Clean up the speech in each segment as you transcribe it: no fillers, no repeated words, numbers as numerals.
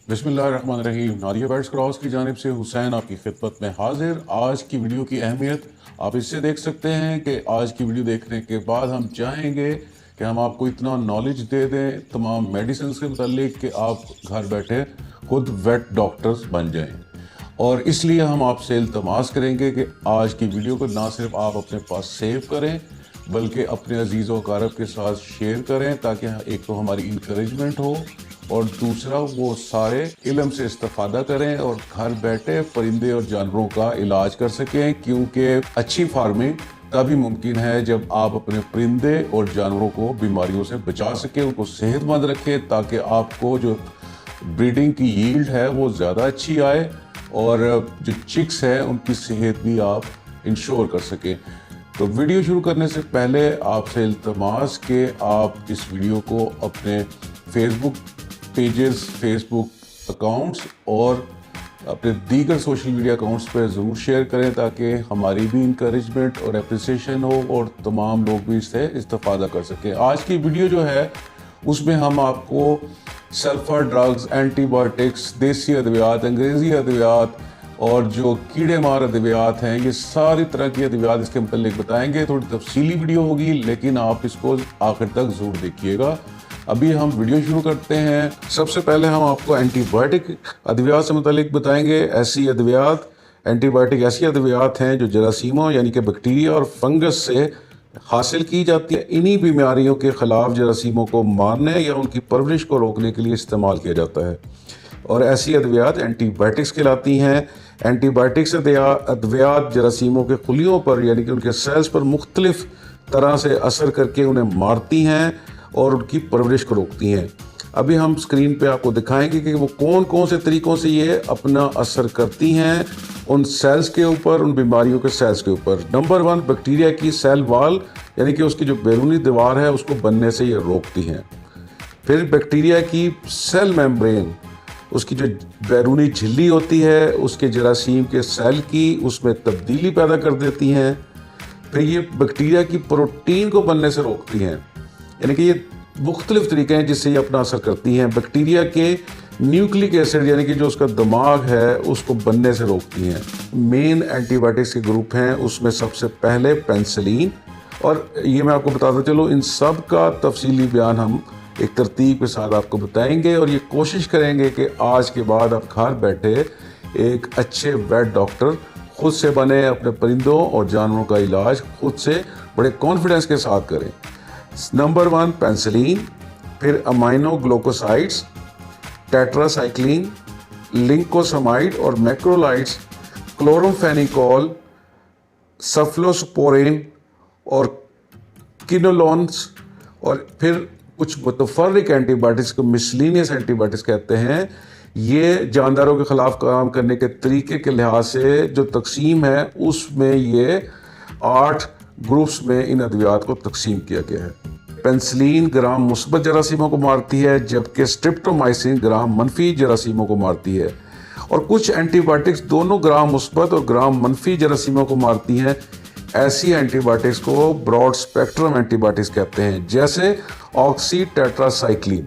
बिस्मिल्लाहिर्रहमानिर्रहीम। Nadia pets cross की जानिब से हुसैन आपकी खिदमत में हाजिर। आज की वीडियो की अहमियत आप इससे देख सकते हैं कि आज की वीडियो देखने के बाद हम चाहेंगे कि हम आपको इतना नॉलेज दे दें तमाम मेडिसिन के मतलब कि आप घर बैठे खुद वेट डॉक्टर्स बन जाएं। और इसलिए हम आपसे इल्तमास करेंगे कि आज की वीडियो को ना सिर्फ आप अपने पास सेव करें बल्कि अपने अजीज़ों कारब के साथ शेयर करें, ताकि एक तो हमारी इंकरेजमेंट हो और दूसरा वो सारे इल्म से इस्तेफादा करें और घर बैठे परिंदे और जानवरों का इलाज कर सकें। क्योंकि अच्छी फार्मिंग तभी मुमकिन है जब आप अपने परिंदे और जानवरों को बीमारियों से बचा सकें, उनको सेहतमंद रखें, ताकि आपको जो ब्रीडिंग की यील्ड है वो ज़्यादा अच्छी आए और जो चिक्स हैं उनकी सेहत भी आप इंश्योर कर सकें। तो वीडियो शुरू करने से पहले आपसे इल्तमास कि आप इस वीडियो को अपने फेसबुक पेजेस, फेसबुक अकाउंट्स और अपने दीगर सोशल मीडिया अकाउंट्स पर ज़रूर शेयर करें, ताकि हमारी भी इंकरेजमेंट और अप्रिसिएशन हो और तमाम लोग भी इससे इस्तेफादा कर सकें। आज की वीडियो जो है उसमें हम आपको सल्फर ड्रग्स, एंटीबायोटिक्स, देसी अद्वियात, अंग्रेज़ी अद्वियात और जो कीड़े मार अद्वियात हैं, ये सारी तरह की अद्वियात इसके मतलब बताएंगे। थोड़ी तफसीली वीडियो होगी लेकिन आप इसको आखिर तक ज़रूर देखिएगा। अभी हम वीडियो शुरू करते हैं। सबसे पहले हम आपको एंटीबायोटिक अद्वियात से मुतालिक बताएंगे। ऐसी अद्वियात एंटीबायोटिक ऐसी अद्वियात हैं जो जरासीमों यानी कि बैक्टीरिया और फंगस से हासिल की जाती है। इन्हीं बीमारियों के ख़िलाफ़ जरासीमों को मारने या उनकी परवरिश को रोकने के लिए इस्तेमाल किया जाता है और ऐसी अद्वियात एंटीबायोटिक्स कहलाती हैं। एंटीबायोटिक्स अद्वियात जरासीमों के खुलियों पर यानी कि उनके सेल्स पर मुख्तलिफ तरह से असर करके उन्हें मारती हैं और उनकी परवरिश को रोकती हैं। अभी हम स्क्रीन पे आपको दिखाएंगे कि वो कौन कौन से तरीक़ों से ये अपना असर करती हैं उन सेल्स के ऊपर, उन बीमारियों के सेल्स के ऊपर। नंबर 1, बैक्टीरिया की सेल वॉल यानी कि उसकी जो बैरूनी दीवार है उसको बनने से ये रोकती हैं। फिर बैक्टीरिया की सेल मेम्ब्रेन, उसकी जो बैरूनी झिल्ली होती है उसके जरासीम के सेल की उसमें तब्दीली पैदा कर देती हैं। फिर ये बैक्टीरिया की प्रोटीन को बनने से रोकती हैं, यानी कि ये मुख्तलिफ तरीके हैं जिससे ये अपना असर करती हैं। बैक्टीरिया के न्यूक्लिक एसिड यानी कि जो उसका दिमाग है उसको बनने से रोकती हैं। मेन एंटीबायोटिक्स के ग्रुप हैं, उसमें सबसे पहले पेनिसिलिन, और ये मैं आपको बताता चलो इन सब का तफसीली बयान हम एक तरतीब के साथ आपको बताएंगे और ये कोशिश करेंगे कि आज के बाद आप घर बैठे एक अच्छे वेट डॉक्टर खुद से बने, अपने परिंदों और जानवरों का इलाज खुद से बड़े कॉन्फिडेंस के साथ करें। नंबर 1 पेनिसिलिन, फिर अमाइनो ग्लूकोसाइड्स, टेट्रासाइक्लिन, लिंकोसमाइड और मैक्रोलाइड्स, क्लोरोफेनिकोल, सफ्लोस्पोरिन और किनोलोन्स, और फिर कुछ मुतफर्रिक एंटीबायोटिक्स को मिसलिनियस एंटीबायोटिक्स कहते हैं। ये जानदारों के ख़िलाफ़ काम करने के तरीके के लिहाज से जो तकसीम है उसमें ये 8 ग्रुप्स में इन अद्वियात को तकसीम किया गया है। पेनिसिलिन ग्राम मुस्बत जरासीमों को मारती है जबकि स्ट्रिप्टोमाइसिन ग्राम मनफी जरासीमों को मारती है, और कुछ एंटीबायोटिक्स दोनों ग्राम मुस्बत और ग्राम मनफी जरासीमों को मारती हैं। ऐसी एंटीबायोटिक्स को ब्रॉड स्पेक्ट्रम एंटीबायोटिक्स कहते हैं, जैसे ऑक्सी टेट्रासाइक्लिन।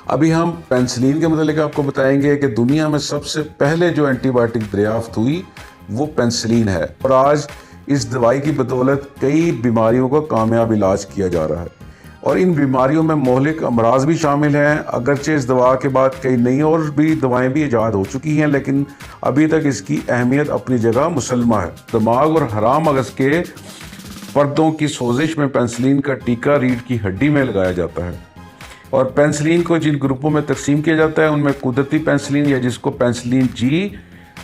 अभी हम पेनिसिलिन के मतलब आपको बताएंगे कि दुनिया में सबसे पहले जो एंटीबायोटिक दरियाफ्त हुई वो पेनिसिलिन है, और आज इस दवाई की बदौलत कई बीमारियों का कामयाब इलाज किया जा रहा है, और इन बीमारियों में मोहलिक अमराज भी शामिल हैं। अगरचे इस दवा के बाद कई नई और भी दवाएं भी ईजाद हो चुकी हैं, लेकिन अभी तक इसकी अहमियत अपनी जगह मुसल्मा है। दिमाग और हराम मगज़ के पर्दों की सोजिश में पेनिसिलिन का टीका रीढ़ की हड्डी में लगाया जाता है। और पेनिसिलिन को जिन ग्रुपों में तकसीम किया जाता है उनमें कुदरती पेनिसिलिन या जिसको पेनिसिलिन जी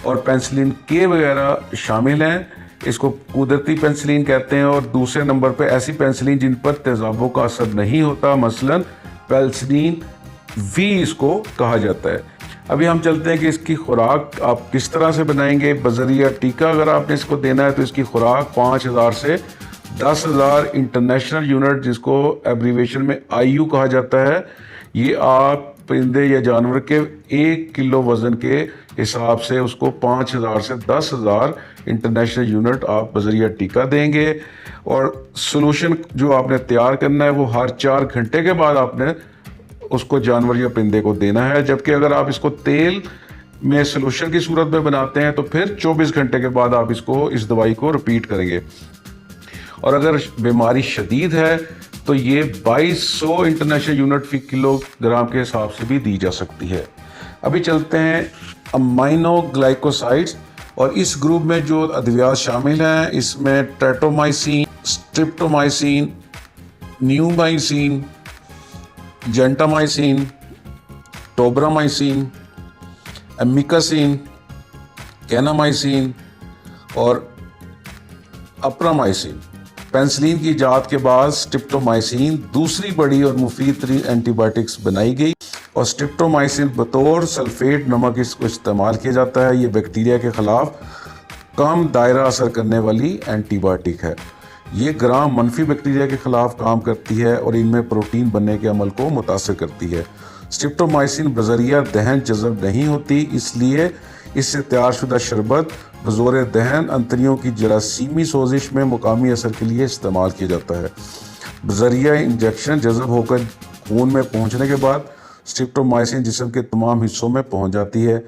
और पेनिसिलिन के वगैरह शामिल हैं, इसको कुदरती पेनिसिलिन कहते हैं। और दूसरे नंबर पे ऐसी पेनिसिलिन जिन पर तेज़ाबों का असर नहीं होता, मसलन पेनिसिलिन वी इसको कहा जाता है। अभी हम चलते हैं कि इसकी खुराक आप किस तरह से बनाएंगे। बजरिया टीका अगर आपने इसको देना है तो इसकी खुराक 5000 से 10,000 इंटरनेशनल यूनिट, जिसको एब्रीवेशन में IU कहा जाता है, ये आप परिंदे या जानवर के 1 किलो वज़न के हिसाब से उसको 5000 से 10,000 इंटरनेशनल यूनिट आप बजरिया टीका देंगे। और सोलूशन जो आपने तैयार करना है वो हर 4 घंटे के बाद आपने उसको जानवर या परिंदे को देना है। जबकि अगर आप इसको तेल में सोल्यूशन की सूरत में बनाते हैं तो फिर 24 घंटे के बाद आप इस दवाई को रिपीट करेंगे। और अगर बीमारी शदीद है तो ये 2200 इंटरनेशनल यूनिट फी किलोग्राम के हिसाब से भी दी जा सकती है। अभी चलते हैं अमाइनो ग्लाइकोसाइड्स, और इस ग्रुप में जो अद्वियात शामिल हैं इसमें ट्रेटोमाइसिन, streptomycin, neomycin, gentamicin, tobramycin, amikacin, kanamycin और अप्रामाइसिन। पेंसिलिन की इजाद के बाद स्ट्रिप्टोमाइसिन दूसरी बड़ी और मुफीद एंटीबायोटिक्स बनाई गई, और स्ट्रिप्टोमाइसिन बतौर सल्फेट नमक इसको इस्तेमाल किया जाता है। ये बैक्टीरिया के खिलाफ कम दायरा असर करने वाली एंटीबायोटिक है। ये ग्राम मनफी बैक्टीरिया के खिलाफ काम करती है और इनमें प्रोटीन बनने के अमल को मुतासर करती है। स्ट्रिप्टोमाइसिन बजरिया दहन जज़ब नहीं होती, इसलिए इससे तैयारशुदा शरबत बज़ोर दहन अंतरियों की जरासीमी सोजिश में मुकामी असर के लिए इस्तेमाल किया जाता है। बजरिया इंजेक्शन जज़ब होकर खून में पहुंचने के बाद स्ट्रिप्टोमाइसिन जिस्म के तमाम हिस्सों में पहुंच जाती है।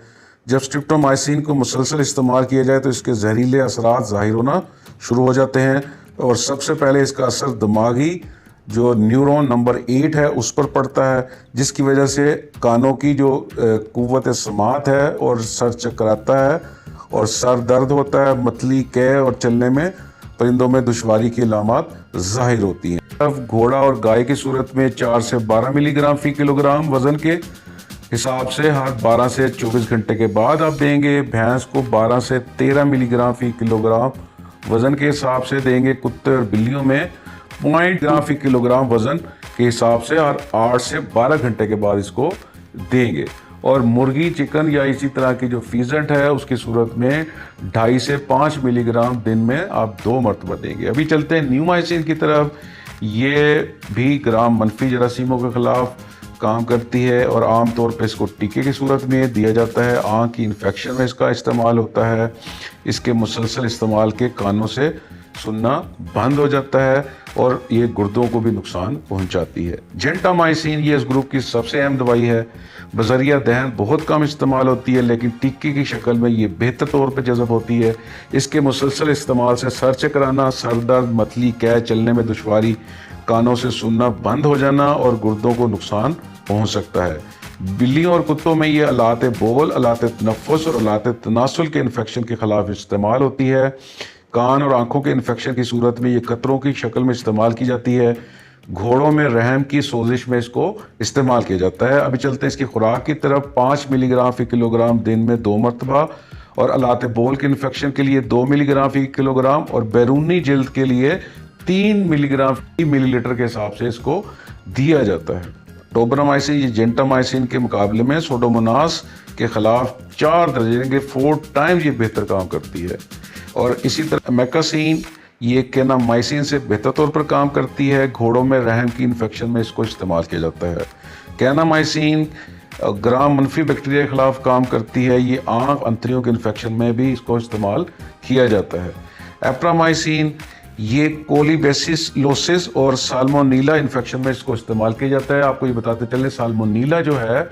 जब स्ट्रिप्टोमाइसिन को मुसलसल इस्तेमाल किया जाए तो इसके जहरीले असरात ज़ाहिर होना शुरू हो जाते हैं, और सबसे पहले इसका असर दिमागी जो न्यूरॉन नंबर 8 है उस पर पड़ता है, जिसकी वजह से कानों की जो कुव्वत समात है और सर चकराता है और सर दर्द होता है, मतली कै और चलने में परिंदों में दुश्वारी की अलामत जाहिर होती हैं। अब घोड़ा और गाय की सूरत में 4 से 12 मिलीग्राम फी किलोग्राम वजन के हिसाब से हर 12 से 24 घंटे के बाद आप देंगे। भैंस को 12 से 13 मिलीग्राम फी किलोग्राम वजन के हिसाब से देंगे। कुत्ते और बिल्लियों में 0.2 ग्राम फी किलोग्राम वजन के हिसाब से हर 8 से 12 घंटे के बाद इसको देंगे। और मुर्गी, चिकन या इसी तरह की जो फीजेंट है उसकी सूरत में 2.5 से 5 मिलीग्राम दिन में आप 2 मरतबा देंगे। अभी चलते हैं न्यूमाइसिन की तरफ। ये भी ग्राम मनफी जरासीमों के खिलाफ काम करती है और आम तौर पर इसको टीके की सूरत में दिया जाता है। आँख की इन्फेक्शन में इसका इस्तेमाल होता है। इसके मुसलसल इस्तेमाल के कानों से सुनना बंद हो जाता है और ये गुर्दों को भी नुकसान पहुंचाती है। जेंटामाइसिन ये इस ग्रुप की सबसे अहम दवाई है। बजरिया दहन बहुत कम इस्तेमाल होती है, लेकिन टीके की शक्ल में ये बेहतर तौर पर जज़ब होती है। इसके मुसलसल इस्तेमाल से सर चकराना, सर दर्द, मतली कै, चलने में दुश्वारी, कानों से सुनना बंद हो जाना और गुर्दों को नुकसान पहुंच सकता है। बिल्लियों और कुत्तों में ये अलात बोल, अलात तनफ़ुस और अलात तनासुल के इन्फेक्शन के खिलाफ इस्तेमाल होती है। कान और आंखों के इन्फेक्शन की सूरत में ये कतरों की शक्ल में इस्तेमाल की जाती है। घोड़ों में रहम की सोजिश में इसको इस्तेमाल किया जाता है। अभी चलते हैं इसकी खुराक की तरफ। 5 मिलीग्राम फी किलोग्राम दिन में 2 मरतबा, और अलात बोल के इन्फेक्शन के लिए 2 मिलीग्राम फी किलोग्राम, और बैरूनी जल्द के लिए 3 मिलीग्राम फी मिलीलीटर के हिसाब से इसको दिया जाता है। टोब्रामाइसिन या जेंटामाइसिन के मुकाबले में सोडोमोनास के खिलाफ 4 दर्जे के 4 टाइम्स ये बेहतर काम करती है। और इसी तरह एमिकासिन ये कैनामाइसिन से बेहतर तौर पर काम करती है। घोड़ों में रहम की इन्फेक्शन में इसको इस्तेमाल किया जाता है। कैनामाइसिन ग्राम मनफी बैक्टीरिया के खिलाफ काम करती है। ये आँख अंतरियों के इन्फेक्शन में भी इसको इस्तेमाल किया जाता है। एप्रामाइसिन ये कोलीबेसिलोसिस और साल्मोनीला इन्फेक्शन में इसको इस्तेमाल किया जाता है। आपको ये बताते चले, साल्मोनीला जो है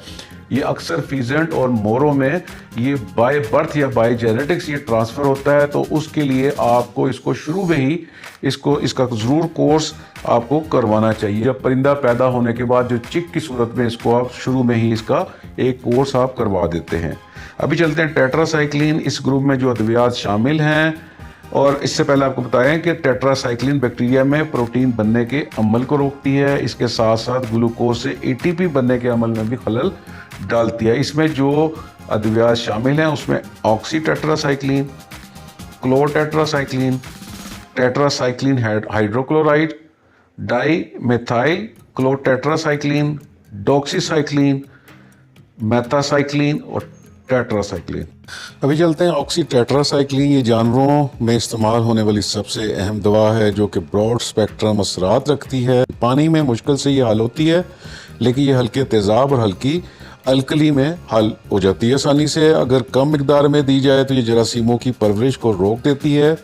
ये अक्सर फीजेंट और मोरों में ये बाय बर्थ या बाय जेनेटिक्स ये ट्रांसफ़र होता है, तो उसके लिए आपको इसको शुरू में ही इसका ज़रूर कोर्स आपको करवाना चाहिए। जब परिंदा पैदा होने के बाद जो चिक की सूरत में इसको आप शुरू में ही इसका एक कोर्स आप करवा देते हैं। अभी चलते हैं टेट्रासाइक्लिन। इस ग्रुप में जो अद्वियात शामिल हैं, और इससे पहले आपको बताएं कि टेट्रासाइक्लिन बैक्टीरिया में प्रोटीन बनने के अमल को रोकती है। इसके साथ साथ ग्लूकोज से एटीपी बनने के अमल में भी खलल डालती है। इसमें जो अद्वियात शामिल हैं उसमें oxytetracycline, chlortetracycline, tetracycline hydrochloride, dimethylchlortetracycline, doxycycline, methacycline और टेट्रासाइक्लिन। अभी चलते हैं ऑक्सी टेट्रासाइक्लिन। ये जानवरों में इस्तेमाल होने वाली सबसे अहम दवा है जो कि ब्रॉड स्पेक्ट्रम असरात रखती है। पानी में मुश्किल से ये हल होती है, लेकिन ये हल्के तेज़ाब और हल्की अल्कली में हल हो जाती है आसानी से। अगर कम मिकदार में दी जाए तो ये जरासीमों की परवरिश को रोक देती है,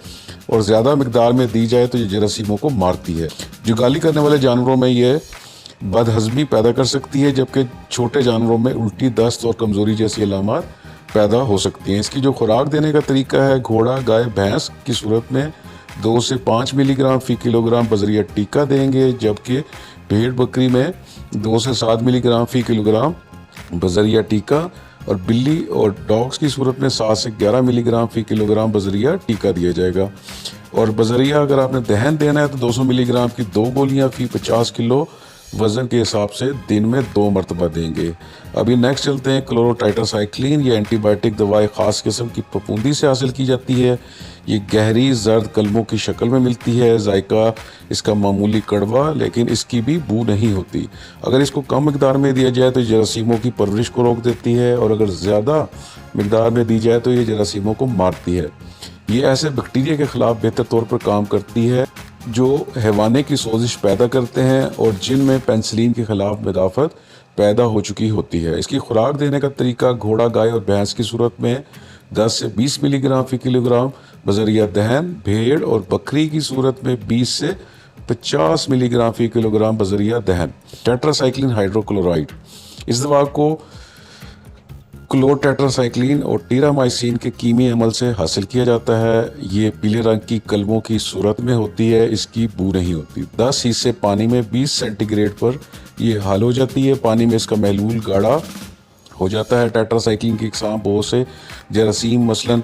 और ज़्यादा मिकदार में दी जाए तो ये जरासीमों को मारती है। जुगाली करने वाले जानवरों में ये बदहजमी पैदा कर सकती है, जबकि छोटे जानवरों में उल्टी, दस्त और कमज़ोरी जैसी अलामत पैदा हो सकती हैं। इसकी जो खुराक देने का तरीका है, घोड़ा, गाय, भैंस की सूरत में 2 से 5 मिलीग्राम फ़ी किलोग्राम बजरिया टीका देंगे, जबकि भेड़ बकरी में 2 से 7 मिलीग्राम फ़ी किलोग्राम बजरिया टीका और बिल्ली और डॉग्स की सूरत में 7 से 11 मिलीग्राम फ़ी किलोग्राम बजरिया टीका दिया जाएगा। और बजरिया अगर आपने दहन देना है तो 200 मिलीग्राम की 2 गोलियां फ़ी 50 किलो वज़न के हिसाब से दिन में 2 मरतबा देंगे। अभी नेक्स्ट चलते हैं क्लोरोटाइट्रासाइक्लिन। ये एंटीबायोटिक दवाई ख़ास किस्म की फफूंदी से हासिल की जाती है। ये गहरी जर्द कलमों की शक्ल में मिलती है। जायका इसका मामूली कड़वा, लेकिन इसकी भी बू नहीं होती। अगर इसको कम मिकदार में दिया जाए तो जरासीमों की परवरिश को रोक देती है, और अगर ज़्यादा मिकदार में दी जाए तो ये जरासीमों को मारती है। ये ऐसे बैक्टीरिया के ख़िलाफ़ बेहतर तौर पर काम करती है जो हैवाने की सोजिश पैदा करते हैं और जिनमें पेनिसिलिन के ख़िलाफ़ मुदाफ़त पैदा हो चुकी होती है। इसकी खुराक देने का तरीका, घोड़ा, गाय और भैंस की सूरत में 10 से 20 मिलीग्राम फ़ी किलोग्राम बजरिया दहन, भेड़ और बकरी की सूरत में 20 से 50 मिलीग्राम फ़ी किलोग्राम बजरिया दहन। टेट्रासाइक्लिन हाइड्रोक्लोराइड, इस दवा को क्लोरोटेट्रासाइक्लिन और टीरामाइसिन के कीमी अमल से हासिल किया जाता है। ये पीले रंग की कलमों की सूरत में होती है। इसकी बू नहीं होती। 10 हिस्से पानी में 20 सेंटीग्रेड पर ये हल हो जाती है। पानी में इसका महलूल गाढ़ा हो जाता है। टेट्रासाइक्लिन की इकसाम बहुत से जरासीम मसलन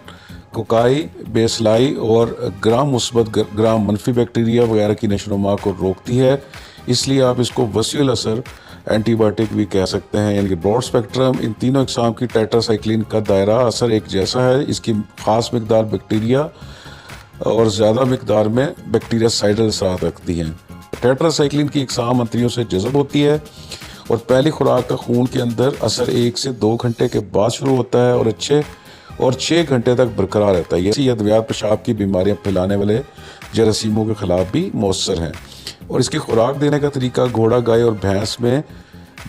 कोकाई, बेसलाई और ग्राम मुस्बत ग्राम मनफी बैक्टीरिया वगैरह की नशोनुमा को रोकती है। इसलिए आप इसको वसील असर एंटीबायोटिक भी कह सकते हैं, यानी कि ब्रॉड स्पेक्ट्रम। इन तीनों इकसाम की टेट्रासाइक्लिन का दायरा असर एक जैसा है। इसकी ख़ास मकदार बैक्टीरिया और ज़्यादा मकदार में बैक्टीरिया साइडल असरात रखती हैं। टेट्रासाइक्लिन की इकसाम अंतरियों से जज़ब होती है और पहली खुराक का खून के अंदर असर 1 से 2 घंटे के बाद शुरू होता है और 6 घंटे तक बरकरार रहता है। ये अद्वियात पेशाब की बीमारियां फैलाने वाले जरासीमों के खिलाफ भी मौसर हैं। और इसकी खुराक देने का तरीका, घोड़ा, गाय और भैंस में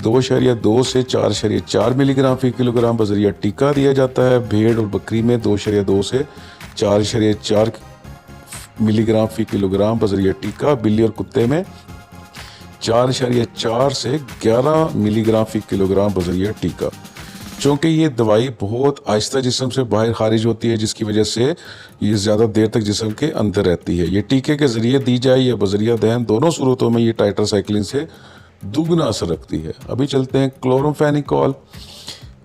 2.2 से 4.4 मिलीग्राम फ़ी किलोग्राम बजरिया टीका दिया जाता है। भेड़ और बकरी में 2.2 से 4.4 मिलीग्राम फ़ी किलोग्राम बजरिया टीका। बिल्ली और कुत्ते में 4.4 से 11 मिलीग्राम फ़ी किलोग्राम बजरिया टीका। चूँकि ये दवाई बहुत आहिस्ता जिस्म से बाहर खारिज होती है, जिसकी वजह से ये ज़्यादा देर तक जिस्म के अंदर रहती है। ये टीके के ज़रिए दी जाए या बजरिया दहन, दोनों सूरतों में ये टेट्रासाइक्लिन से दुगना असर रखती है। अभी चलते हैं क्लोरोफेनिकॉल।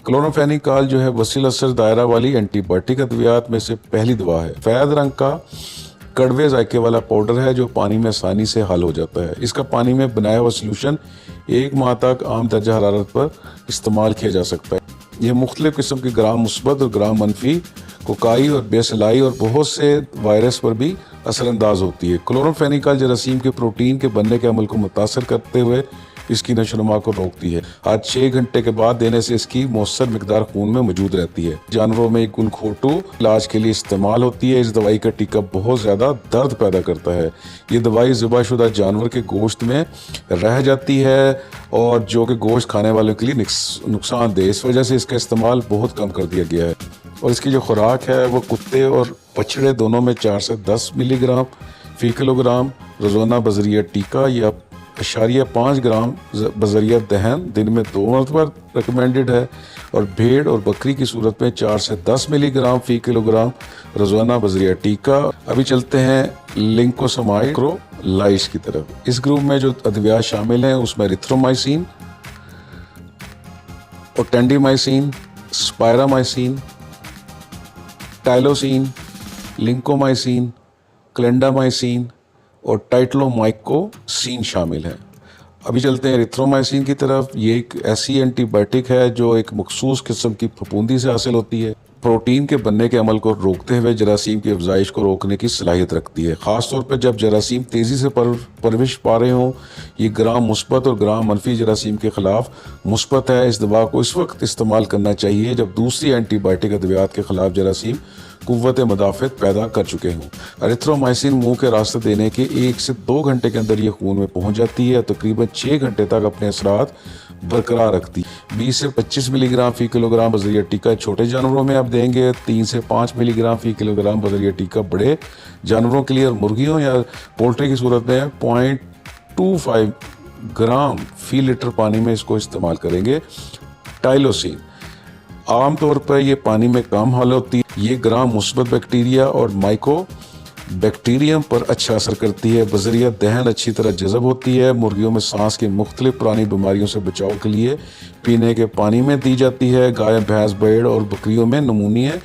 क्लोरोफेनिकॉल जो है वसील असर दायरा वाली एंटीबायोटिक अद्वियात में से पहली दवा है। सफ़ेद रंग का कड़वे जायके वाला पाउडर है जो पानी में आसानी से हल हो जाता है। इसका पानी में बनाया हुआ सलूशन 1 माह तक आम दर्जा हरारत पर इस्तेमाल किया जा सकता है। यह मुख्तलिफ किस्म के ग्राम मुस्बत और ग्राम मनफी कोकाई और बेसलाई और बहुत से वायरस पर भी असरअंदाज होती है। क्लोरोफेनिकॉल जरासीम के प्रोटीन के बनने के अमल को मुतासर करते हुए इसकी नशोनुमा को रोकती है। आज 6 घंटे के बाद देने से इसकी मौसर मिकदार खून में मौजूद रहती है। जानवरों में गुलखोटू इलाज के लिए इस्तेमाल होती है। इस दवाई का टीका बहुत ज़्यादा दर्द पैदा करता है। ये दवाई ज़िबाशुदा जानवर के गोश्त में रह जाती है और जो कि गोश्त खाने वालों के लिए नुकसानदेह, इस वजह से इसका इस्तेमाल बहुत कम कर दिया गया है। और इसकी जो खुराक है वो कुत्ते और बछड़े दोनों में 4 से 10 मिलीग्राम फ़ी किलोग्राम रोज़ाना बजरिया टीका या 0.5 ग्राम बजरिया दहन दिन में 2 मरतबा रिकमेंडेड है। और भेड़ और बकरी की सूरत में 4 से 10 मिलीग्राम फ़ी किलोग्राम रोज़ाना बजरिया टीका। अभी चलते हैं लिंकोसमाइक्रोलाइड्स की तरफ। इस ग्रुप में जो अद्वियात शामिल हैं उसमें एरिथ्रोमाइसिन और टेंडीमाइसिन, स्पायरामाइसिन, टाइलोसिन, लिंकोमाइसिन, क्लेंडामाइसिन और टाइटलोमाइकोसिन शामिल है। अभी चलते हैं एरिथ्रोमाइसिन की तरफ। ये एक ऐसी एंटीबायोटिक है जो एक मखसूस किस्म की फफूंदी से हासिल होती है। प्रोटीन के बनने के अमल को रोकते हुए जरासीम की अफजाइश को रोकने की सलाहियत रखती है। ख़ास तौर पर जब जरासीम तेज़ी से परवरिश पा रहे हों। ये ग्राम मुस्बत और ग्राम मनफी जरासीम के ख़िलाफ़ मुस्बत है। इस दवा को इस वक्त इस्तेमाल करना चाहिए जब दूसरी एंटीबायोटिक अद्वियात के ख़िलाफ़ जरासीम कुव्वत मदाफ़त पैदा कर चुके हों। एरिथ्रोमाइसिन मुंह के रास्ते देने के 1 से 2 घंटे के अंदर ये खून में पहुंच जाती है। तकरीबन 6 घंटे तक अपने असरात बरकरार रखती है। 20 से 25 मिलीग्राम फ़ी किलोग्राम बजरिया टीका छोटे जानवरों में आप देंगे। 3 से 5 मिलीग्राम फ़ी किलोग्राम बजरिया टीका बड़े जानवरों के लिए और मुर्गियों या पोल्ट्री की सूरत में 0.25 ग्राम फी लीटर पानी में इसको इस्तेमाल करेंगे। टाइलोसिन आमतौर पर ये पानी में कम हल होती है। ये ग्राम मुस्बत बैक्टीरिया और माइको बैक्टीरियम पर अच्छा असर करती है। बजरिया दहन अच्छी तरह जज़ब होती है। मुर्गियों में सांस की मुख्तलिफ पुरानी बीमारियों से बचाव के लिए पीने के पानी में दी जाती है। गाय, भैंस, भेड़ और बकरियों में नमूनिया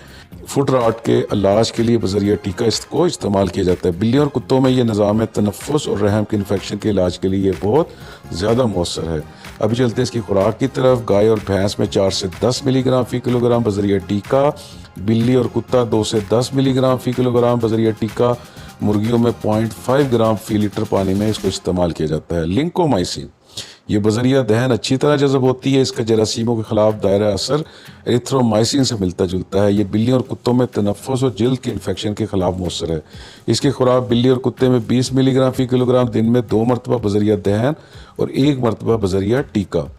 फुट राट के इलाज के लिए बजरिया टीका इसको इस्तेमाल किया जाता है। बिल्लियों और कुत्तों में ये निज़ाम तनफ़ुस और रहम के इन्फेक्शन के इलाज के लिए ये बहुत ज़्यादा मौसर है। अभी चलते हैं इसकी खुराक की तरफ। गाय और भैंस में 4 से 10 मिलीग्राम फ़ी किलोग्राम बजरिया टीका। बिल्ली और कुत्ता 2 से 10 मिलीग्राम फ़ी किलोग्राम बजरिया टीका। मुर्गियों में 0.5 ग्राम फ़ी लीटर पानी में इसको इस्तेमाल किया जाता है। लिंकोमाइसिन ये बजरिया दहन अच्छी तरह जज़ब होती है। इसका जरासीमों के खिलाफ दायरा असर एरिथ्रोमाइसिन से मिलता जुलता है। ये बिल्ली और कुत्तों में तनफ़ुस और जल्द के इन्फेक्शन के खिलाफ मौसर है। इसकी खुराक बिल्ली और कुत्ते में 20 मिलीग्राम फ़ी किलोग्राम, दिन में 2 मरतबा बजरिया दहन और 1 मरतबा बजरिया टीका।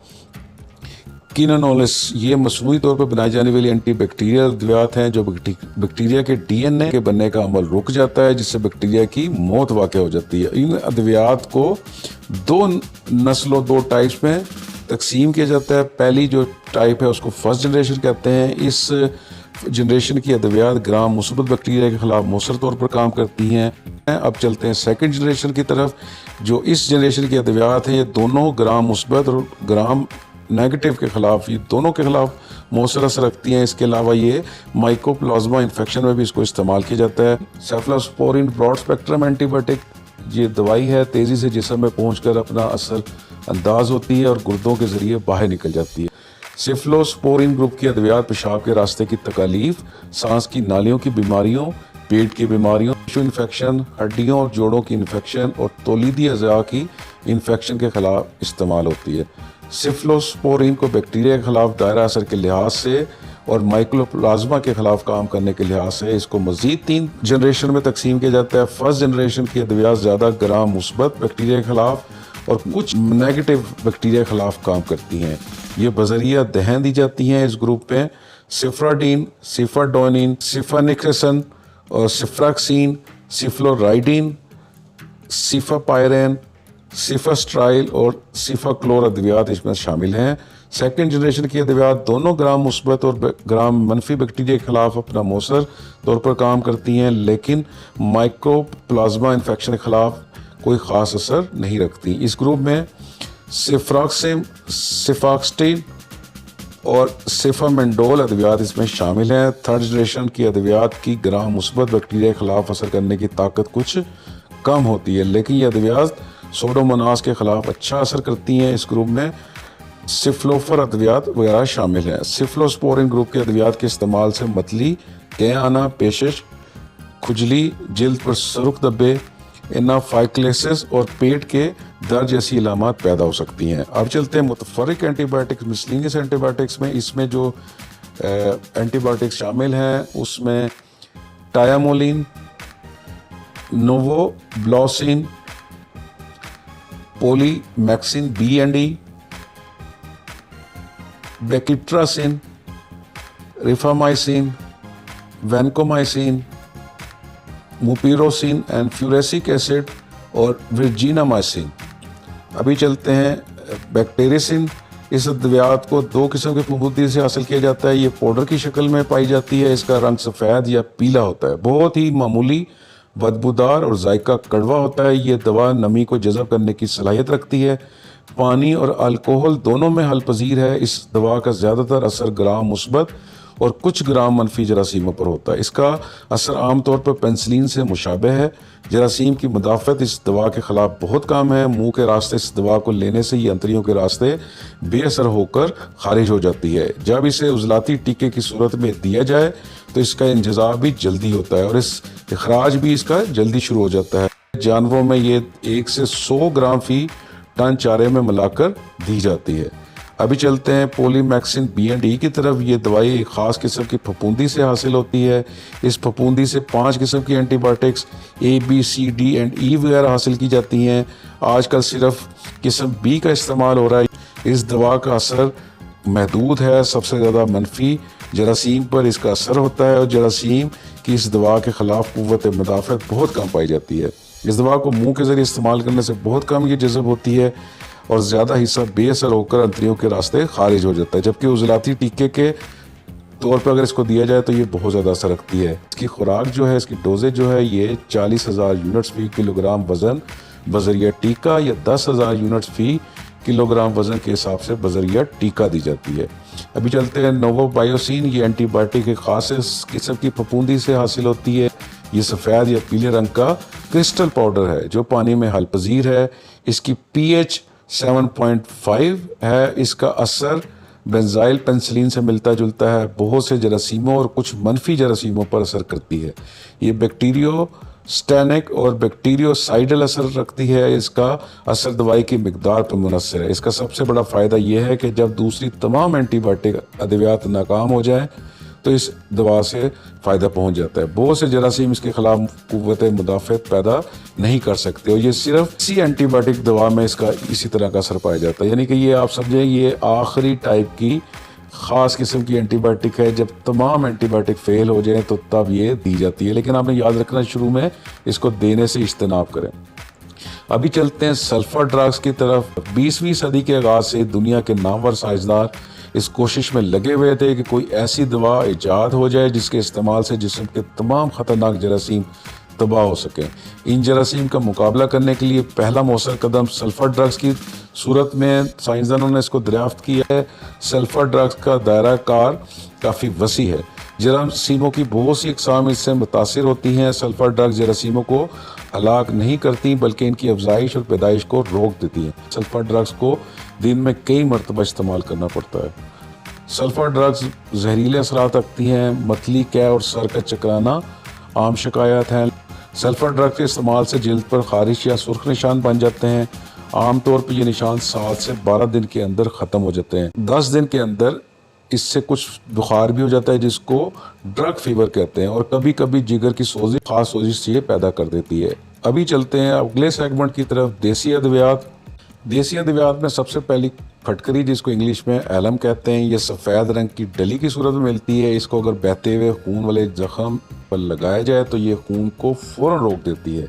कीनानोलिस ये मसनूई तौर पर बनाई जाने वाली एंटीबैक्टीरियल अद्वियात हैं जो बैक्टीरिया के डीएनए के बनने का अमल रुक जाता है, जिससे बैक्टीरिया की मौत वाक़ हो जाती है। इन अद्वियात को 2 नस्लों 2 टाइप्स में तकसीम किया जाता है। पहली जो टाइप है उसको फर्स्ट जनरेशन कहते हैं। इस जनरेशन की अद्वियात ग्राम मुस्बत बैक्टीरिया के खिलाफ मौसर तौर पर काम करती हैं। अब चलते हैं सेकंड जनरेशन की तरफ। जो इस जनरेशन की अद्वियात हैं ये दोनों ग्राम मुस्बत और ग्राम नेगेटिव के खिलाफ, ये दोनों के खिलाफ मौसर असर रखती हैं। इसके अलावा ये माइकोप्लाज्मा इन्फेक्शन में भी इसको इस्तेमाल किया जाता है। सेफलोस्पोरिन ब्रॉड स्पेक्ट्रम एंटीबायोटिक ये दवाई है, तेज़ी से जिस्म में पहुंचकर अपना असर अंदाज होती है और गुर्दों के ज़रिए बाहर निकल जाती है। सेफलोस्पोरिन ग्रुप की अद्वियात पेशाब के रास्ते की तकालीफ, सांस की नालियों की बीमारियों, पेट की बीमारियों, टिश्यू इन्फेक्शन, हड्डियों और जोड़ों की इन्फेक्शन और तौलीदी अज़ा की इन्फेक्शन के खिलाफ इस्तेमाल होती है। सेफलोस्पोरिन को बैक्टीरिया के खिलाफ दायरा असर के लिहाज से और माइकोप्लाज्मा के खिलाफ काम करने के लिहाज से इसको मजीद 3 जनरेशन में तकसीम किया जाता है। फर्स्ट जनरेशन की अद्वियात ज़्यादा ग्राम मुस्बत बैक्टीरिया के खिलाफ और कुछ नेगेटिव बैक्टीरिया के खिलाफ काम करती हैं। ये बजरिया दहन दी जाती हैं इस ग्रुप में। सिफ्राडीन, सिफाडोनिन, सिफानिक्रेसन और सिफ्राक्सीन, सिफ्लोराइडिन, सिफापायरेन, सिफास्ट्राइल और सिफाक्लोर अद्वियात इसमें शामिल हैं। सेकेंड जनरेशन की अद्वियात दोनों ग्राम मुस्बत और ग्राम मनफी बैक्टीरिया के खिलाफ अपना मौसर तौर पर काम करती हैं, लेकिन माइकोप्लाज्मा इन्फेक्शन के खिलाफ कोई ख़ास असर नहीं रखती। इस ग्रुप में सिफ्राक्सिम, सिफाक्सटिन और सिफामेंडोल अद्वियात इसमें शामिल हैं। थर्ड जनरेशन की अद्वियात की ग्राम मुस्बत बैक्टीरिया के खिलाफ असर करने की ताकत कुछ कम होती है, लेकिन ये अद्वियात सोडोमोनास के खिलाफ अच्छा असर करती हैं। इस ग्रुप में सिफ्लोफर अद्वियात वगैरह शामिल हैं। सिफ्लोस्पोरिन ग्रुप के अद्वियात के इस्तेमाल से मतली, कै आना, पेशिश, खुजली, जिल्द पर सुर्ख धब्बे, एनाफाइक्लेसिस और पेट के दर्द जैसी इलामात पैदा हो सकती हैं। अब चलते हैं मुतफरिक एंटीबायोटिक्स, मिसलिनियस एंटीबायोटिक्स में। इसमें जो एंटीबायोटिक्स शामिल हैं उसमें tiamulin, novobiocin, polymyxin B and E, bacitracin, rifamycin, vancomycin, mupirocin and fusidic acid और वर्जिनामाइसिन। अभी चलते हैं बैक्टीरियसिन। इस अद्वियात को 2 किस्म के फफूंदी से हासिल किया जाता है। ये पाउडर की शक्ल में पाई जाती है। इसका रंग सफ़ेद या पीला होता है, बहुत ही मामूली, बदबूदार और जायका कड़वा होता है। ये दवा नमी को जज़ब करने की सलाहियत रखती है। पानी और अल्कोहल दोनों में हल पजीर है। इस दवा का ज़्यादातर असर ग्राम मुस्बत और कुछ ग्राम मनफी जरासीमों पर होता है। इसका असर आमतौर पर पेंसिलिन से मुशाबे है। जरासीम की मुदाफ़त इस दवा के ख़िलाफ़ बहुत कम है। मुंह के रास्ते इस दवा को लेने से ये अंतरियों के रास्ते बेअसर होकर खारिज हो जाती है। जब इसे उजलाती टीके की सूरत में दिया जाए तो इसका इंतज़ाम भी जल्दी होता है और इस इखराज भी इसका जल्दी शुरू हो जाता है। जानवरों में ये 1 से 100 ग्राम फी टन चारे में मिलाकर दी जाती है। अभी चलते हैं पोलीमैक्सिन बी एंड ई की तरफ। ये दवाई एक ख़ास किस्म की फफूंदी से हासिल होती है। इस फफूंदी से 5 किस्म की antibiotics A, B, C, D and E वगैरह हासिल की जाती हैं। आजकल सिर्फ किस्म बी का इस्तेमाल हो रहा है। इस दवा का असर महदूद है। सबसे ज़्यादा मनफी जरासीम पर इसका असर होता है और जरासीम की इस दवा के ख़िलाफ़ क़ुव्वत मुदाफ़त बहुत कम पाई जाती है। इस दवा को मुंह के ज़रिए इस्तेमाल करने से बहुत कम ये जज़ब होती है। और ज़्यादा हिस्सा बेअसर होकर अंतड़ियों के रास्ते खारिज हो जाता है। जबकि उजलाती टीके के तौर पर अगर इसको दिया जाए तो ये बहुत ज़्यादा असर रखती है। इसकी खुराक जो है, इसकी डोजेज जो है, ये 40,000 यूनिट्स फी किलोग्राम वज़न बजरिया टीका या 10,000 यूनिट्स फी किलोग्राम वज़न के हिसाब से बजरिया टीका दी जाती है। अभी चलते हैं नोवोबायोसिन। ये एंटीबायोटिक एक खास किस्म की फफूंदी से हासिल होती है। ये सफ़ेद या पीले रंग का क्रिस्टल पाउडर है जो पानी में हल पजीर है। इसकी pH 7.5 है। इसका असर बेंजाइल पेंसिलिन से मिलता जुलता है। बहुत से जरासीमों और कुछ मनफी जरासीमों पर असर करती है। ये बैक्टीरियोस्टैनिक और बैक्टीरियोसाइडल असर रखती है। इसका असर दवाई की मिकदार पर मुनहसर है। इसका सबसे बड़ा फ़ायदा यह है कि जब दूसरी तमाम एंटीबायोटिक अद्वियात नाकाम हो जाएं तो इस दवा से फ़ायदा पहुंच जाता है। बहुत से जरासीम इसके खिलाफ कुव्वत मुदाफ़त पैदा नहीं कर सकते और ये सिर्फ इसी एंटीबायोटिक दवा में इसका इसी तरह का असर पाया जाता है। यानी कि ये आप समझें, ये आखिरी टाइप की ख़ास किस्म की एंटीबायोटिक है। जब तमाम एंटीबायोटिक फेल हो जाए तो तब ये दी जाती है, लेकिन आपने याद रखना शुरू में इसको देने से इज्तनाब करें। अभी चलते हैं सल्फर ड्रग्स की तरफ। 20वीं सदी के आगाज़ से दुनिया के नामवर साइंसदान इस कोशिश में लगे हुए थे कि कोई ऐसी दवा ईजाद हो जाए जिसके इस्तेमाल से जिस्म के तमाम ख़तरनाक जरासीम तबाह हो सकें। इन जरासीम का मुकाबला करने के लिए पहला मौसर कदम सल्फर ड्रग्स की सूरत में साइंसदानों ने इसको दरियाफ्त किया है। सल्फर ड्रग्स का दायरा कार काफ़ी वसी है। जरासीमों की बहुत सी अक़साम इससे मुतासिर होती हैं। सल्फर ड्रग्स जरासीमों को हलाक नहीं करती बल्कि इनकी अफजाइश और पैदाइश को रोक देती हैं। सल्फर ड्रग्स को दिन में कई मरतबा इस्तेमाल करना पड़ता है। सल्फर ड्रग्स जहरीले असरात रखती हैं। मतली, कै और सर का चकराना आम शिकायत हैं। सल्फर ड्रग के इस्तेमाल से जल्द पर खारिश या सुर्ख निशान बन जाते हैं। आमतौर पर ये निशान 7 से 12 दिन के अंदर ख़त्म हो जाते हैं। 10 दिन के अंदर इससे कुछ बुखार भी हो जाता है जिसको ड्रग फीवर कहते हैं, और कभी कभी जिगर की सोजिश, खास सोजिश ये पैदा कर देती है। अभी चलते हैं अगले सेगमेंट की तरफ, देसी अद्वियात। देसी अद्वियात में सबसे पहली फटकरी, जिसको इंग्लिश में एलम कहते हैं, ये सफ़ेद रंग की डली की सूरत में मिलती है। इसको अगर बहते हुए खून वाले जख्म पर लगाया जाए तो ये खून को फ़ौरन रोक देती है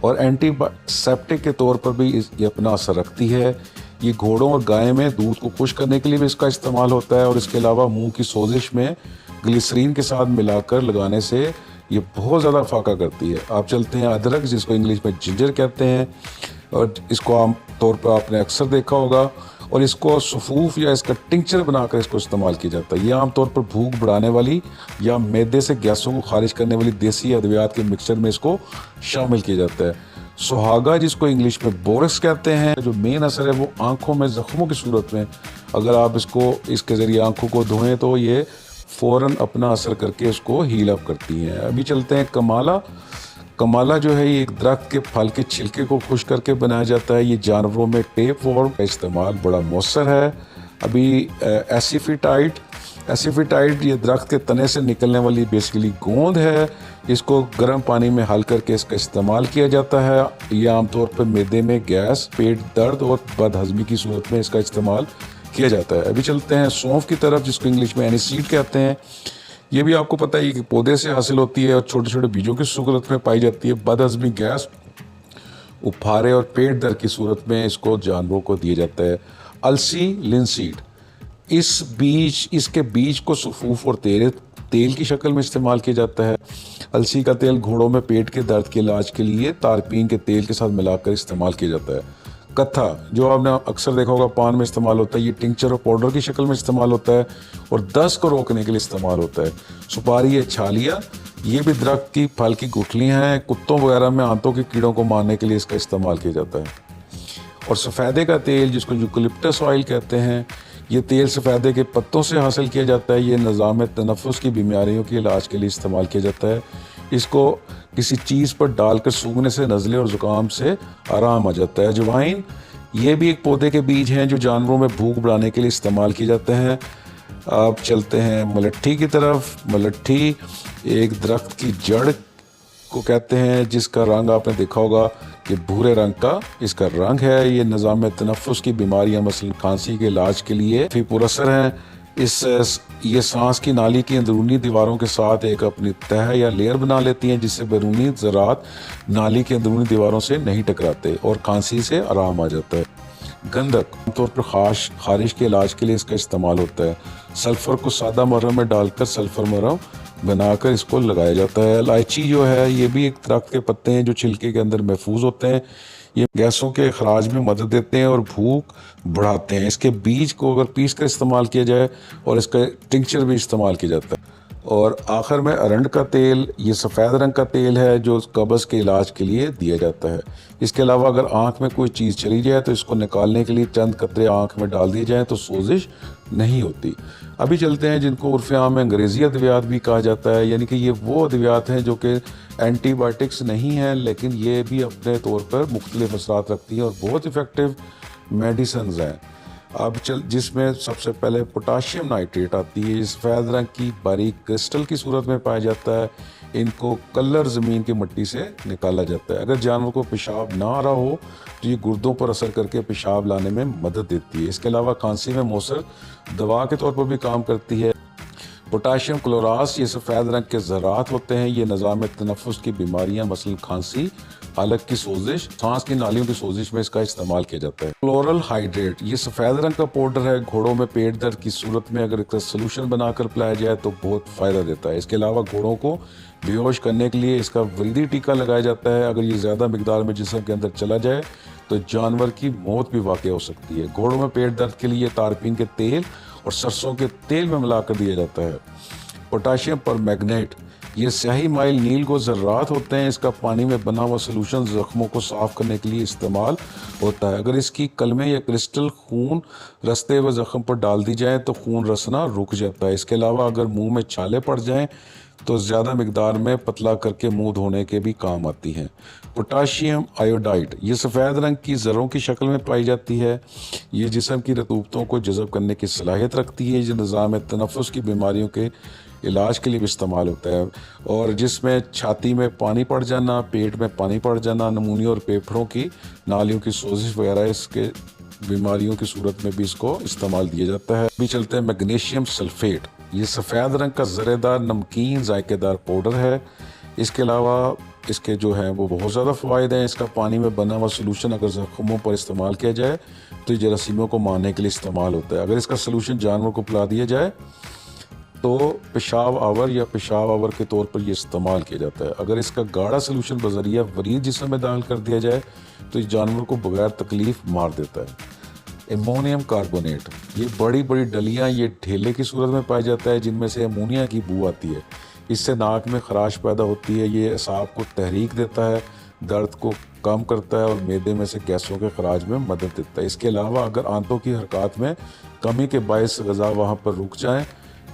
और एंटीसेप्टिक के तौर पर भी ये अपना असर रखती है। ये घोड़ों और गाय में दूध को खुश करने के लिए भी इसका इस्तेमाल होता है और इसके अलावा मुंह की सोजिश में ग्लिसरीन के साथ मिलाकर लगाने से ये बहुत ज़्यादा फाका करती है। आप चलते हैं अदरक, जिसको इंग्लिश में जिंजर कहते हैं, और इसको आम तौर पर आपने अक्सर देखा होगा, और इसको सफ़ूफ या इसका टिंचर बनाकर इसको इस्तेमाल किया जाता है। ये आमतौर पर भूख बढ़ाने वाली या मैदे से गैसों को खारिज करने वाली देसी अद्वियात के मिक्सचर में इसको शामिल किया जाता है। सुहागा, जिसको इंग्लिश में बोरस कहते हैं, जो मेन असर है वो आंखों में ज़ख्मों की सूरत में अगर आप इसके ज़रिए आंखों को धोएं तो ये फ़ौरन अपना असर करके उसको हील अप करती हैं। अभी चलते हैं कमाला। कमाला जो है ये एक दरख्त के फल के छिलके को खुश करके बनाया जाता है। ये जानवरों में टेप वॉर्म का इस्तेमाल बड़ा मौसर है। अभी एसिफिटाइड ये दरख्त के तने से निकलने वाली बेसिकली गोंद है। इसको गर्म पानी में हल करके इसका इस्तेमाल किया जाता है। ये आमतौर पर मैदे में गैस, पेट दर्द और बदहजमी की सूरत में इसका इस्तेमाल किया जाता है। अभी चलते हैं सौंफ की तरफ, जिसको इंग्लिश में एनीसीड कहते हैं। ये भी आपको पता है कि पौधे से हासिल होती है और छोटे छोटे बीजों की सूरत में पाई जाती है। बदहजमी, गैस, उफारे और पेट दर्द की सूरत में इसको जानवरों को दिया जाता है। अलसी, लिनसीड, इसके बीज को सफ़ूफ और तेल की शक्ल में इस्तेमाल किया जाता है। अलसी का तेल घोड़ों में पेट के दर्द के इलाज के लिए तारपीन के तेल के साथ मिलाकर इस्तेमाल किया जाता है। कत्था, जो आपने अक्सर देखा होगा पान में इस्तेमाल होता है, ये टिंचर और पाउडर की शक्ल में इस्तेमाल होता है और दस्त को रोकने के लिए इस्तेमाल होता है। सुपारी, छालिया, ये भी दरख्त की फल की गुठलियाँ हैं। कुत्तों वगैरह में आंतों के कीड़ों को मारने के लिए इसका इस्तेमाल किया जाता है। और सफ़ेदे का तेल, जिसको यूकलिप्टस ऑयल कहते हैं, ये तेल सफ़ेदे के पत्तों से हासिल किया जाता है। ये निज़ाम तनफ़ुस की बीमारियों के इलाज के लिए इस्तेमाल किया जाता है। इसको किसी चीज़ पर डालकर सूंघने से नज़ले और ज़ुकाम से आराम आ जाता है। अजवाइन, ये भी एक पौधे के बीज हैं जो जानवरों में भूख बढ़ाने के लिए इस्तेमाल किए जाते हैं। अब चलते हैं मलट्ठी की तरफ। मलट्ठी एक दरख्त की जड़ को कहते हैं, जिसका रंग आपने देखा होगा कि भूरे रंग का इसका रंग है। ये निज़ाम तनफ़ुस की बीमारियां मसलन खांसी के इलाज के लिए भी पुरअसर हैं। ये सांस की नाली की अंदरूनी दीवारों के साथ एक अपनी तह या लेयर बना लेती हैं, जिससे बैरूनी ज़रात नाली की अंदरूनी दीवारों से नहीं टकराते और खांसी से आराम आ जाता है। गंधक आमतौर पर खारिश के इलाज के लिए इसका इस्तेमाल होता है। सल्फर को सादा मरहम में डालकर सल्फर मरहम बनाकर इसको लगाया जाता है। इलायची जो है ये भी एक दरख्त के पत्ते हैं जो छिलके के अंदर महफूज होते हैं। ये गैसों के अखराज में मदद देते हैं और भूख बढ़ाते हैं। इसके बीज को अगर पीस कर इस्तेमाल किया जाए और इसका टिंक्चर भी इस्तेमाल किया जाता है। और आखिर में अरंड का तेल, ये सफ़ेद रंग का तेल है जो कब्ज़ के इलाज के लिए दिया जाता है। इसके अलावा अगर आँख में कोई चीज़ चली जाए तो इसको निकालने के लिए चंद कतरे आँख में डाल दिए जाएँ तो सोजिश नहीं होती। अभी चलते हैं जिनको उर्फ़ आम में अंग्रेज़ी अद्वियात भी कहा जाता है, यानी कि ये वो अद्वियात हैं जो कि एंटीबायोटिक्स नहीं हैं लेकिन ये भी अपने तौर पर मुख्तलिफ असरात रखती हैं और बहुत इफ़ेक्टिव मेडिसिन हैं। अब जिसमें सबसे पहले पोटाशियम नाइट्रेट आती है। ये सफ़ेद रंग की बारीक क्रिस्टल की सूरत में पाया जाता है। इनको कलर ज़मीन की मिट्टी से निकाला जाता है। अगर जानवर को पेशाब ना आ रहा हो तो ये गुर्दों पर असर करके पेशाब लाने में मदद देती है। इसके अलावा खांसी में मौसर दवा के तौर पर भी काम करती है। पोटाशियम क्लोरास, ये सफ़ेद रंग के ज़रात होते हैं। ये निज़ाम तनफ़ुस की बीमारियां मसलन खांसी, हलक की सोजिश, सांस की नालियों की सोजिश में इसका इस्तेमाल किया जाता है। क्लोरल हाइड्रेट, ये सफ़ेद रंग का पाउडर है। घोड़ों में पेट दर्द की सूरत में अगर इसका सोल्यूशन बनाकर पिलाया जाए तो बहुत फ़ायदा देता है। इसके अलावा घोड़ों को बेहोश करने के लिए इसका वरीदी टीका लगाया जाता है। अगर ये ज़्यादा मिकदार में जिस्म के अंदर चला जाए तो जानवर की मौत भी वाक़ हो सकती है। घोड़ों में पेट दर्द के लिए तारपीन के तेल और सरसों के तेल में मिलाकर दिया जाता है। पोटाशियम परमैंगनेट, ये स्याही माइल नील को ज़र्रात होते हैं। इसका पानी में बना हुआ सलूशन ज़ख्मों को साफ़ करने के लिए इस्तेमाल होता है। अगर इसकी कलमें या क्रिस्टल खून रसते हुए ज़ख्म पर डाल दी जाए तो खून रसना रुक जाता है। इसके अलावा अगर मुंह में छाले पड़ जाएं तो ज़्यादा मिकदार में पतला करके मुंह धोने के भी काम आती हैं। पोटाशियम आयोडाइड, ये सफ़ेद रंग की ज़रों की शक्ल में पाई जाती है। ये जिस्म की रतूबतों को जज़ब करने की सलाहियत रखती है। जो निज़ाम तनफ़ुस की बीमारियों के इलाज के लिए भी इस्तेमाल होता है। और जिसमें छाती में पानी पड़ जाना, पेट में पानी पड़ जाना, नमूनिया और फेफड़ों की नालियों की सोजिश वगैरह इसके बीमारियों की सूरत में भी इसको इस्तेमाल दिया जाता है। अभी चलते हैं मैग्नीशियम सल्फेट, ये सफ़ेद रंग का ज़रेदार नमकीन जायकेदार पाउडर है। इसके अलावा इसके जो है वो बहुत ज़्यादा फ़वाइद हैं। इसका पानी में बना हुआ सलूशन अगर ज़ख्मों पर इस्तेमाल किया जाए तो ये जरासीमों को मारने के लिए इस्तेमाल होता है। अगर इसका सलूशन जानवर को पिला दिया जाए तो पेशाब आवर या पेशाब आवर के तौर पर ये इस्तेमाल किया जाता है। अगर इसका गाढ़ा सलूशन बजरिया वरीद जिस्म में दाखिल कर दिया जाए तो इस जानवर को बगैर तकलीफ मार देता है। एमोनियम कार्बोनेट, ये बड़ी बड़ी डलियाँ ये ढेले की सूरत में पाया जाता है जिनमें से अमोनिया की बू आती है। इससे नाक में खराश पैदा होती है। ये असाब को तहरीक देता है, दर्द को कम करता है और मैदे में से गैसों के खराज में मदद देता है। इसके अलावा अगर आंतों की हरकत में कमी के बायस ग़ज़ा वहाँ पर रुक जाएँ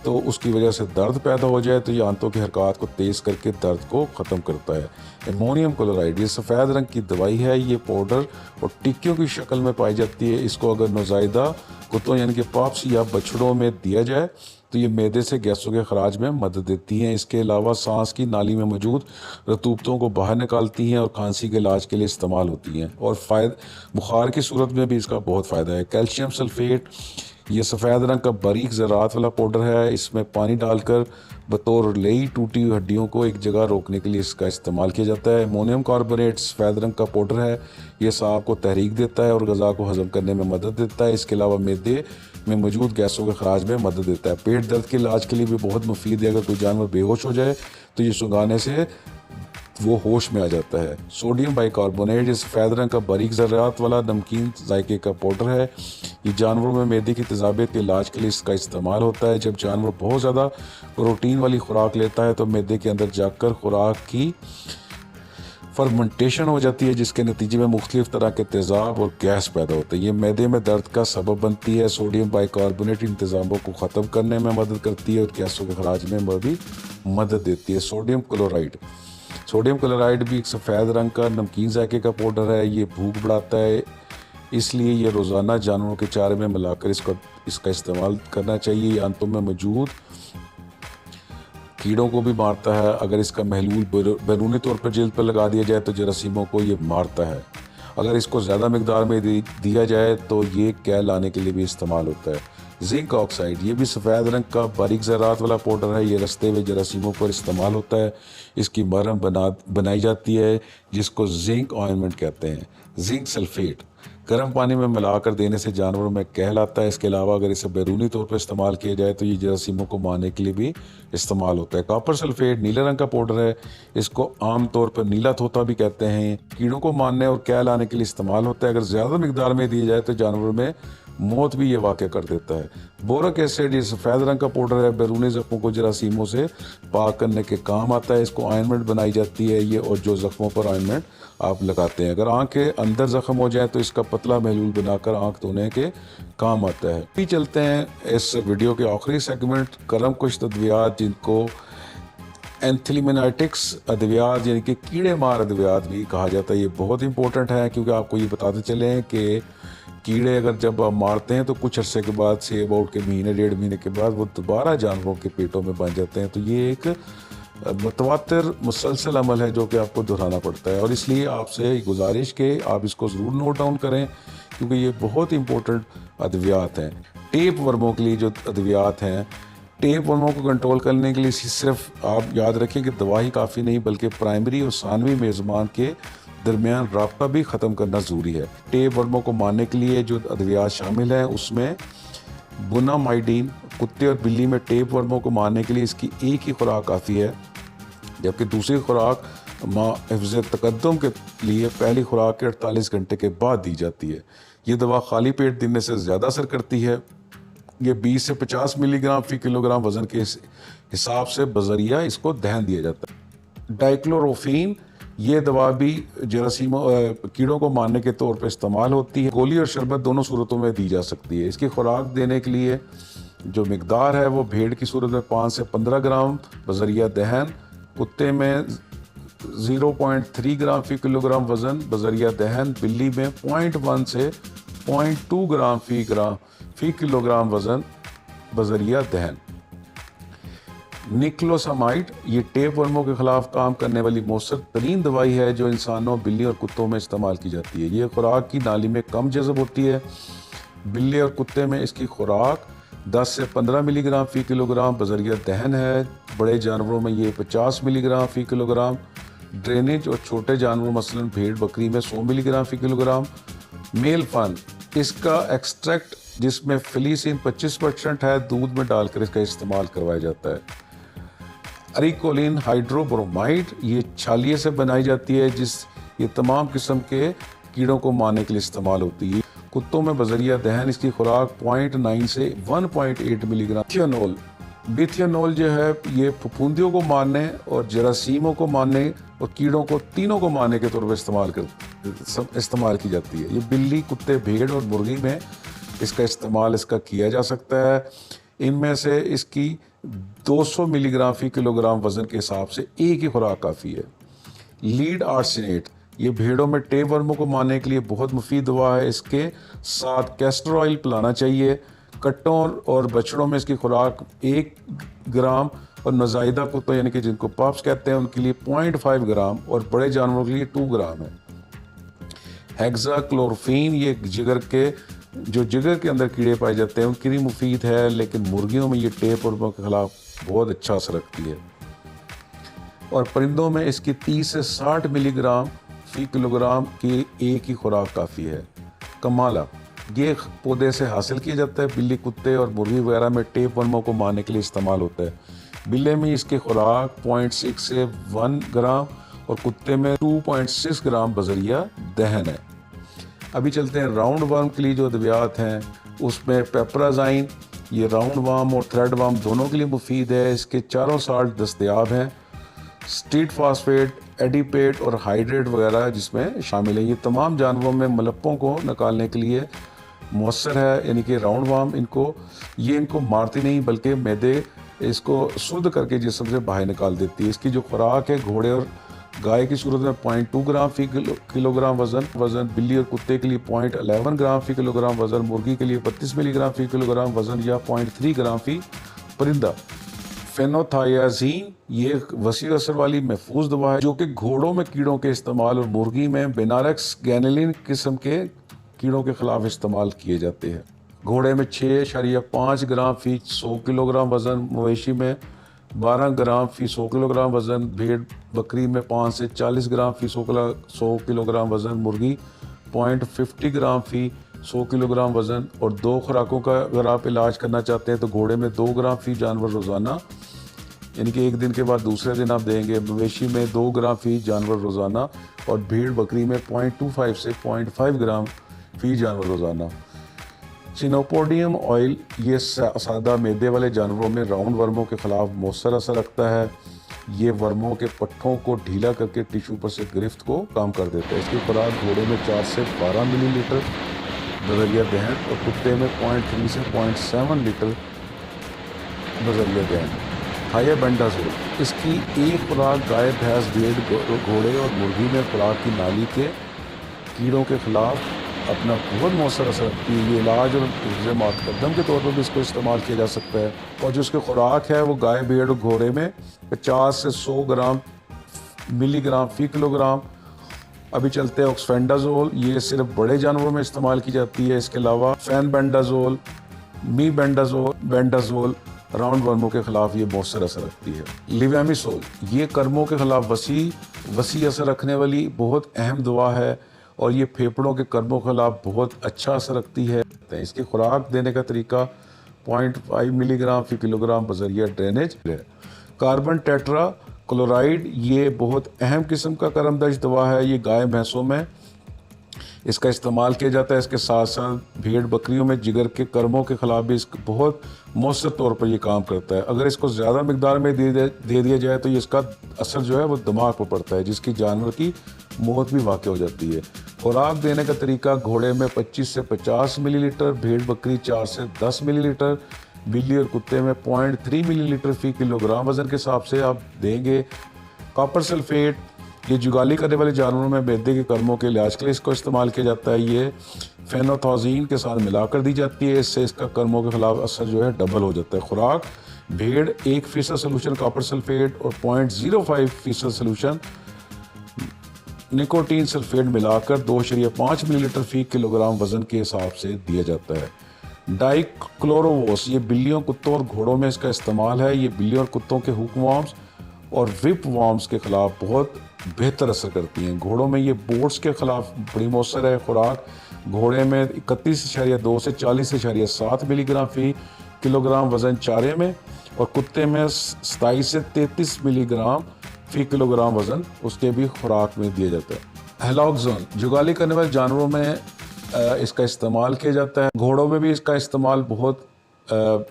तो उसकी वजह से दर्द पैदा हो जाए तो ये आंतों की हरकत को तेज़ करके दर्द को ख़त्म करता है। एमोनियम क्लोराइड, ये सफ़ेद रंग की दवाई है। ये पाउडर और टिक्कियों की शक्ल में पाई जाती है। इसको अगर नौज़ायदा कुत्तों यानी कि पॉप्स या बछड़ों में दिया जाए तो ये मैदे से गैसों के खराज में मदद देती हैं। इसके अलावा सांस की नाली में मौजूद रतूबतों को बाहर निकालती हैं और खांसी के इलाज के लिए इस्तेमाल होती हैं। और बुखार की सूरत में भी इसका बहुत फ़ायदा है। कैल्शियम सल्फेट, ये सफ़ेद रंग का बारीक ज़रात वाला पाउडर है। इसमें पानी डालकर बतौर लेई टूटी हुई हड्डियों को एक जगह रोकने के लिए इसका इस्तेमाल किया जाता है। अमोनियम कार्बोनेट सफ़ेद रंग का पाउडर है। ये सांप को तहरीक देता है और ग़ज़ा को हज़म करने में मदद देता है। इसके अलावा मैदे में मौजूद गैसों के खराज में मदद देता है। पेट दर्द के इलाज के लिए भी बहुत मुफीद है। अगर कोई जानवर बेहोश हो जाए तो ये सुंघाने से वो होश में आ जाता है। सोडियम बाइकार्बोनेट, ये सफ़ेद रंग का बारीक ज़रात वाला नमकीन जायके का पाउडर है। ये जानवरों में मैदे की तेज़ाबियत के इलाज के लिए इसका इस्तेमाल होता है। जब जानवर बहुत ज़्यादा प्रोटीन वाली खुराक लेता है तो मैदे के अंदर जाकर खुराक की फर्मेंटेशन हो जाती है जिसके नतीजे में मुख्तलिफ तरह के तेज़ाब और गैस पैदा होते हैं। ये मैदे में दर्द का सबब बनती है। सोडियम बाइकार्बोनेट इन तेज़ाबों को ख़त्म करने में मदद करती है और गैसों के खराज में भी मदद देती है। सोडियम क्लोराइड भी एक सफ़ेद रंग का नमकीन जायके का पाउडर है। ये भूख बढ़ाता है, इसलिए ये रोज़ाना जानवरों के चारे में मिलाकर इसका इस्तेमाल करना चाहिए। ये आंतों में मौजूद कीड़ों को भी मारता है। अगर इसका महलूल बैरूनी तौर पर जिल्द पर लगा दिया जाए तो जरासीमों को ये मारता है। अगर इसको ज़्यादा मिकदार में दिया जाए तो ये कैल लाने के लिए भी इस्तेमाल होता है। जिंक ऑक्साइड, ये भी सफ़ेद रंग का बारीक ज़रात वाला पाउडर है। ये रस्ते हुए जरासीमों पर इस्तेमाल होता है। इसकी मरहम बनाई जाती है जिसको जिंक ऑइंटमेंट कहते हैं। जिंक सल्फेट, गर्म पानी में मिलाकर देने से जानवरों में कहलाता है। इसके अलावा अगर इसे बैरूनी तौर पर इस्तेमाल किया जाए तो ये जरासीमों को मारने के लिए भी इस्तेमाल होता है। कॉपर सल्फेट नीले रंग का पाउडर है, इसको आमतौर पर नीला तोता भी कहते हैं। कीड़ों को मारने और कैल आने के लिए इस्तेमाल होता है। अगर ज़्यादा मिकदार में दिया जाए तो जानवरों में मौत भी ये वाक़ कर देता है। बोरिक एसिड ये सफ़ेद रंग का पाउडर है, बैरूनी ज़ख्मों को जरासीमों से पाक करने के काम आता है। इसको ऑइंटमेंट बनाई जाती है ये, और जो ज़ख्मों पर ऑइंटमेंट आप लगाते हैं। अगर आँख के अंदर ज़ख्म हो जाए तो इसका पतला महलूल बनाकर आँख धोने के काम आता है। फिर चलते हैं इस वीडियो के आखिरी सेगमेंट, करम कुश अद्वियात, जिनको एंथलीमिनाइटिक्स अद्वियात यानी कि कीड़े मार अद्वियात भी कहा जाता है। ये बहुत इंपॉर्टेंट है क्योंकि आपको ये बताते चलें कि कीड़े अगर जब आप मारते हैं तो कुछ अरसे के बाद से अबाउट के महीने 1.5 महीने के बाद वो दोबारा जानवरों के पेटों में बन जाते हैं। तो ये एक मुतवातिर मुसलसल अमल है जो कि आपको दोहराना पड़ता है, और इसलिए आपसे गुजारिश के आप इसको ज़रूर नोट डाउन करें क्योंकि ये बहुत इंपॉर्टेंट अद्वियात हैं। टेप वर्मों के लिए जो अद्वियात हैं, टेप वर्मों को कंट्रोल करने के लिए सिर्फ आप याद रखें कि दवा ही काफ़ी नहीं बल्कि प्राइमरी और सानवी मेज़बान के दरमियान राब्ता भी ख़त्म करना ज़रूरी है। टेप वर्मों को मारने के लिए जो अद्वियात शामिल हैं उसमें बुनामाइडीन, कुत्ते और बिल्ली में टेप वर्मों को मारने के लिए इसकी एक ही खुराक काफ़ी है, जबकि दूसरी खुराक हिफ्ज़ तकद्दुम के लिए पहली खुराक के 48 घंटे के बाद दी जाती है। ये दवा खाली पेट देने से ज़्यादा असर करती है। ये 20 से 50 मिलीग्राम फी किलोग्राम वज़न के हिसाब से बजरिया इसको दहन दिया जाता है। डाइक्लोरोफीन ये दवा भी जरासीमों कीड़ों को मारने के तौर पर इस्तेमाल होती है। गोली और शरबत दोनों सूरतों में दी जा सकती है। इसकी खुराक देने के लिए जो मिकदार है वो भेड़ की सूरत में 5 से 15 ग्राम बजरिया दहन, कुत्ते में 0.3 ग्राम फी किलोग्राम वज़न बजरिया दहन, बिल्ली में 0.1 से 0.2 ग्राम फी किलोग्राम वज़न बजरिया दहन। निक्लोसामाइड ये टेप वर्मों के खिलाफ काम करने वाली मौसर तरीन दवाई है जो इंसानों, बिल्ली और कुत्तों में इस्तेमाल की जाती है। ये खुराक की नाली में कम जज़ब होती है। बिल्ली और कुत्ते में इसकी खुराक 10 से 15 मिलीग्राम फी किलोग्राम बजरिया दहन है। बड़े जानवरों में ये 50 मिलीग्राम फी किलोग्राम, ड्रेनेज और छोटे जानवरों मसलन भेड़ बकरी में 100 मिलीग्राम फी किलोग्राम। मेल फन इसका एक्सट्रैक्ट जिसमें फिलीसिन 25% है, दूध में डालकर इसका इस्तेमाल करवाया जाता है। अरिकोलिन हाइड्रोब्रोमाइड ये छालिए से बनाई जाती है, ये तमाम किस्म के कीड़ों को मारने के लिए इस्तेमाल होती है। कुत्तों में बजरिया दहन इसकी खुराक 0.9 से 1.8 मिलीग्राम। बिथियोनोल जो है ये फफूंदियों को मारने और जरासीमों को मारने और कीड़ों को तीनों को मारने के तौर पर इस्तेमाल की जाती है। ये बिल्ली, कुत्ते, भेड़ और मुर्गी में इसका किया जा सकता है। इनमें से इसकी 200 मिलीग्राम फी किलोग्राम वज़न के हिसाब से एक ही खुराक काफ़ी है। लीड आर्सेनेट ये भेड़ों में टेप वर्मों को मारने के लिए बहुत मुफीद दवा है। इसके साथ कैस्टर ऑयल पिलाना चाहिए। कट्टों और बछड़ों में इसकी खुराक 1 ग्राम और नज़ाइदा कुत्तों यानी कि जिनको पप्स कहते हैं उनके लिए 0.5 ग्राम और बड़े जानवरों के लिए 2 ग्राम है। हेक्साक्लोरोफीन ये जिगर के अंदर कीड़े पाए जाते हैं उनके लिए मुफीद है, लेकिन मुर्गियों में ये टेप वर्मों के खिलाफ बहुत अच्छा असर रखती है। और परिंदों में इसकी 30 से 60 मिलीग्राम फी किलोग्राम की एक ही खुराक काफ़ी है। कमाला ये पौधे से हासिल किया जाता है। बिल्ली, कुत्ते और मुर्गी वगैरह में टेप वर्मों को मारने के लिए इस्तेमाल होता है। बिल्ले में इसकी खुराक 0.6 से 1 ग्राम और कुत्ते में 2.6 ग्राम बजरिया दहन है। अभी चलते हैं राउंड वर्म के लिए जो अद्वियात हैं उसमें पेपराजाइन ये राउंड वर्म और थ्रेड वर्म दोनों के लिए मुफीद है। इसके चारों साल्ट दस्तयाब हैं। स्ट्रीट फास्फेट, एडिपेट और हाइड्रेट वगैरह जिसमें शामिल है। ये तमाम जानवरों में मलप्पों को निकालने के लिए मौसर है, यानी कि राउंड वर्म इनको मारती नहीं बल्कि मैदे इसको शुद्ध करके जिस्म से बाहर निकाल देती है। इसकी जो खुराक है घोड़े और गाय की सूरत में 0.2 ग्राम फी किलोग्राम वज़न, बिल्ली और कुत्ते के लिए 0.11 ग्राम फी किलोग्राम वज़न, मुर्गी के लिए 32 मिलीग्राम फी किलोग्राम वज़न या 0.3 ग्राम फी परिंदा। फेनोथायाजीन ये एक वसी असर वाली महफूज दवा है जो कि घोड़ों में कीड़ों के इस्तेमाल और मुर्गी में बेनारक्स गैनिलिन किस्म के कीड़ों के खिलाफ इस्तेमाल किए जाते हैं। घोड़े में 6.5 ग्राम फी 100 किलोग्राम वज़न, मवेशी में 12 ग्राम फी 100 किलोग्राम वज़न, भेड़ बकरी में 5 से 40 ग्राम फी 100 किलोग्राम वज़न, मुर्गी 0.50 ग्राम फी 100 किलोग्राम वज़न। और 2 खुराकों का अगर आप इलाज करना चाहते हैं तो घोड़े में 2 ग्राम फी जानवर रोज़ाना, यानी कि एक दिन के बाद दूसरे दिन आप देंगे। मवेशी में 2 ग्राम फी जानवर रोज़ाना, और भेड़ बकरी में 0.25 से 0.5 ग्राम फी जानवर रोज़ाना। चिनोपोडियम ऑयल ये सादा मैदे वाले जानवरों में राउंड वर्मों के खिलाफ मौसर असर रखता है। ये वर्मों के पट्ठों को ढीला करके टिश्यू पर से गिरफ्त को कम कर देता है। इसकी खुराक घोड़े में 4 से 12 मिलीलीटर नज़रिया दहन, और कुत्ते में 0.3 से 0.7 लीटर नज़रिया दहन। थायाबेंडाजोल, इसकी एक खुराक गाय, भैंस, भेड़, घोड़े और मुर्गी में खुराक की नाली के कीड़ों के खिलाफ अपना बहुत मौसर असर रखती है। ये इलाज और हिफ्ज़ मुक़द्दम के तौर पर भी इसको इस्तेमाल किया जा सकता है। और जो इसकी खुराक है वो गाय, भेड़ और घोड़े में 50 से 100 ग्राम मिलीग्राम फी किलोग्राम। अभी चलते हैं ऑक्सफेंडाजोल, ये सिर्फ बड़े जानवरों में इस्तेमाल की जाती है। इसके अलावा फैनबेंडाजोल, बेंडाजोल राउंड वर्मों के खिलाफ ये मौसर असर रखती है। लिवेमिसोल, ये कर्मों के खिलाफ वसी असर रखने वाली बहुत अहम दवा है, और ये फेफड़ों के कर्मों के खिलाफ बहुत अच्छा असर रखती है। इसकी खुराक देने का तरीका 0.5 मिलीग्राम फी किलोग्राम बजरिया ड्रेनेज है। कार्बन टेट्रा क्लोराइड, ये बहुत अहम किस्म का करमदज दवा है। ये गाय, भैंसों में इसका इस्तेमाल किया जाता है। इसके साथ साथ भेड़ बकरियों में जिगर के कर्मों के खिलाफ भी इसका बहुत मौसर तौर पर ये काम करता है। अगर इसको ज़्यादा मिकदार में दे दिया जाए तो ये इसका असर जो है वो दिमाग पर पड़ता है, जिसकी जानवर की मौत भी वाक़ हो जाती है। खुराक देने का तरीका घोड़े में 25 से 50 मिलीलीटर, भेड़ बकरी 4 से 10 मिलीलीटर, बिल्ली और कुत्ते में 0.3 मिलीलीटर फी किलोग्राम वज़न के हिसाब से आप देंगे। कॉपर सल्फेट, ये जुगाली करने वाले जानवरों में मैदे के कर्मों के इलाज के लिए इसको इस्तेमाल किया जाता है। ये फेनोथाजीन के साथ मिलाकर दी जाती है, इससे इसका कर्मों के खिलाफ असर जो है डबल हो जाता है। खुराक भेड़ 1% सोल्यूशन कॉपर सल्फेट और 0.05% सोल्यूशन निकोटीन सल्फेट मिलाकर 2.5 मिलीलीटर फी किलोग्राम वजन के हिसाब से दिया जाता है। डाइक्लोरोवोस, ये बिल्लियों, कुत्तों और घोड़ों में इसका इस्तेमाल है। ये बिल्लियों और कुत्तों के हुक वॉर्म्स और विप वॉर्म्स के खिलाफ बहुत बेहतर असर करती हैं। घोड़ों में ये बोट्स के खिलाफ बड़ी मौसर है। खुराक घोड़े में 31.2 से 40.7 मिलीग्राम फी किलोग्राम वजन चारे में, और कुत्ते में 27 से 33 मिलीग्राम फी किलोग्राम वजन उसके भी खुराक में दिया जाता है। हेलॉक्सोन, जुगाली करने वाले जानवरों में इसका इस्तेमाल किया जाता है। घोड़ों में भी इसका इस्तेमाल बहुत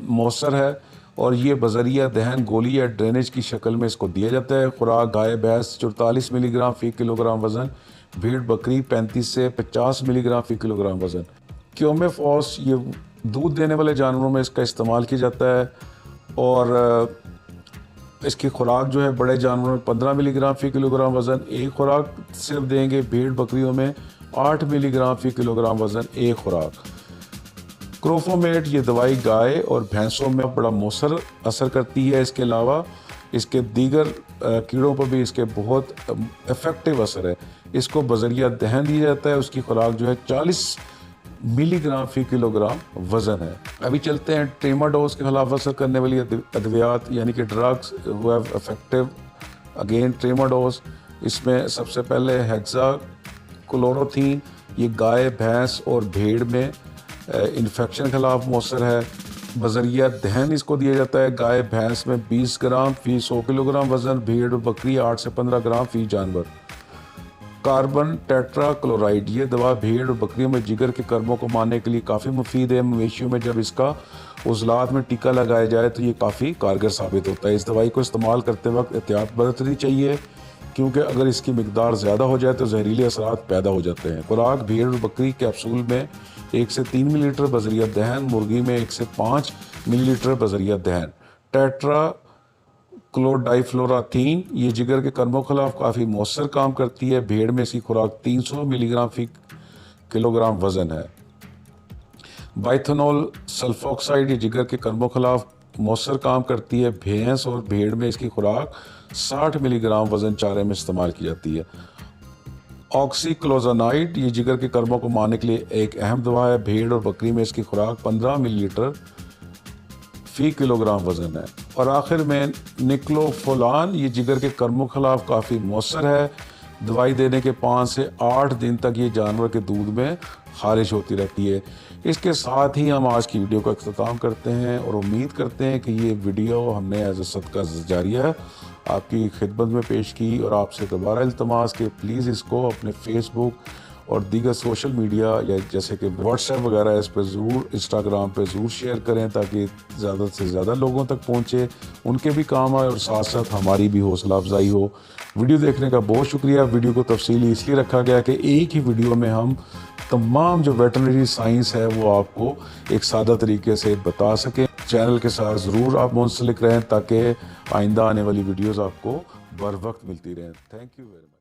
मौसर है, और ये बजरिया दहन गोली या ड्रेनेज की शक्ल में इसको दिया जाता है। खुराक गाय, भैंस 44 मिलीग्राम फी किलोग्राम वजन, भेड़ बकरी 35 से 50 मिलीग्राम फी किलोग्राम वजन। क्योमेफॉस, ये दूध देने वाले जानवरों में इसका इस्तेमाल किया जाता है, और इसकी खुराक जो है बड़े जानवरों में 15 मिलीग्राम फी किलोग्राम वजन एक खुराक सिर्फ देंगे। भेड़ बकरियों में 8 मिलीग्राम फी किलोग्राम वजन एक खुराक। क्रोफोमेट, ये दवाई गाय और भैंसों में बड़ा मौसर असर करती है। इसके अलावा इसके दीगर कीड़ों पर भी इसके बहुत इफेक्टिव असर है। इसको बजरिया दहन दिया जाता है। उसकी खुराक जो है 40 मिलीग्राम फी किलोग्राम वजन है। अभी चलते हैं ट्रेमाडोज के खिलाफ असर करने वाली अद्वियात यानी कि ड्रग्स वो है इफेक्टिव अगेन ट्रेमाडोज। इसमें सबसे पहले हेक्साक्लोरोथीन, ये गाय, भैंस और भेड़ में इन्फेक्शन के खिलाफ मौसर है। बजरिया दहन इसको दिया जाता है। गाय, भैंस में 20 ग्राम फी 100 किलोग्राम वजन, भेड़ और बकरी 8 से 15 ग्राम फी जानवर। कार्बन टेट्रा क्लोराइड, ये दवा भेड़ और बकरियों में जिगर के कर्मों को मारने के लिए काफ़ी मुफीद है। मवेशियों में जब इसका उजलात में टीका लगाया जाए तो ये काफ़ी कारगर साबित होता है। इस दवाई को इस्तेमाल करते वक्त एहतियात बरतनी चाहिए, क्योंकि अगर इसकी मिकदार ज़्यादा हो जाए तो जहरीले असरात पैदा हो जाते हैं। खुराक भेड़ और बकरी कैप्सूल में 1 से 3 मिलीलीटर बजरिया दहन, मुर्गी में 1 से 5 मिलीलीटर बजरिया दहन। टेट्रा क्लोडाइफ्लोराथीन, ये जिगर के कर्मों के खिलाफ काफ़ी मौसर काम करती है। भेड़ में इसकी खुराक 300 मिलीग्राम फी किलोग्राम वजन है। बाइथेनॉल सल्फोक्साइड, ये जिगर के कर्मों के खिलाफ मौसर काम करती है। भैंस और भेड़ में इसकी खुराक 60 मिलीग्राम वजन चारे में इस्तेमाल की जाती है। ऑक्सीक्लोजानाइड, ये जिगर के कर्मों को मारने के लिए एक अहम दवा है। भेड़ और बकरी में इसकी खुराक 15 मिलीलीटर फी किलोग्राम वजन है। और आखिर में निक्लोफोलान, ये जिगर के कर्मों के खिलाफ काफ़ी मौसर है। दवाई देने के 5 से 8 दिन तक ये जानवर के दूध में खारिश होती रहती है। इसके साथ ही हम आज की वीडियो का अख्ताम करते हैं और उम्मीद करते हैं कि ये वीडियो हमने एज अ सदका जारिया आपकी खिदमत में पेश की, और आपसे दोबारा इल्तमास कि प्लीज़ इसको अपने फेसबुक और दीगर सोशल मीडिया या जैसे कि व्हाट्सएप वगैरह इस पर ज़रूर, इंस्टाग्राम पे ज़रूर शेयर करें ताकि ज़्यादा से ज़्यादा लोगों तक पहुँचे, उनके भी काम आए और साथ साथ हमारी भी हौसला अफजाई हो। वीडियो देखने का बहुत शुक्रिया। वीडियो को तफसीली इसलिए रखा गया कि एक ही वीडियो में हम तमाम जो वेटरनरी साइंस है वो आपको एक सादा तरीके से बता सकें। चैनल के साथ ज़रूर आप मुंसलिक रहें ताकि आइंदा आने वाली वीडियोज़ आपको बर वक्त मिलती रहें। Thank you very much.